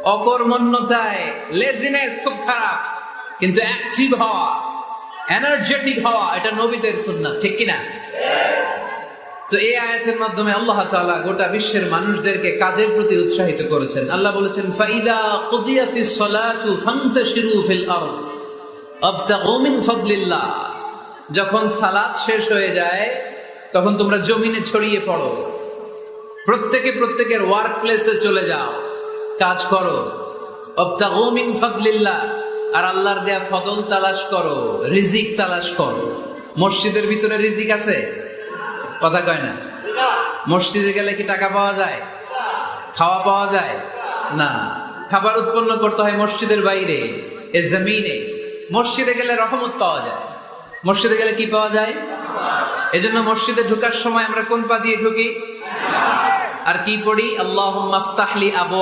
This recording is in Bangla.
অকর্মণ্যতায়, লেজিনেস খুব খারাপ, কিন্তু অ্যাক্টিভ হওয়া, এনার্জেটিক হওয়া, এটা নবীদের সুন্নাহ, ঠিক কিনা? তো এই আয়াতের মাধ্যমে আল্লাহ তাআলা গোটা বিশ্বের মানুষদেরকে কাজের প্রতি উৎসাহিত করেছেন। আল্লাহ বলেছেন, ফাইদা কুদিয়াতিস সালাতু ফান্তাশিরু ফিল আরদ আবতাগু মিন ফাদলিল্লাহ। যখন সালাত শেষ হয়ে যায় তখন তোমরা জমিনে ছড়িয়ে পড়ো, প্রত্যেকে প্রত্যেকের ওয়ার্ক প্লেসে চলে যাও, কাজ করো। আবতাগু মিন ফাদলিল্লাহ, আর আল্লাহর দেয়া ফদল তালাশ করো, রিজিক তালাশ করো। মসজিদের ভিতরে রিজিক আছে? কথা কয় না। মসজিদে গেলে কি টাকা পাওয়া যায়? খাওয়া পাওয়া যায় না। খাবার উৎপন্ন করতে হয় মসজিদের বাইরে, এ জমিনে। মসজিদে গেলে রহমত পাওয়া যায়। মসজিদে গেলে কি পাওয়া যায়? এজন্য মসজিদে ঢোকার সময় আমরা কোন পা দিয়ে ঢুকি আর কি পড়ি? আল্লাহুম্মা আফতাহলি আবওয়াব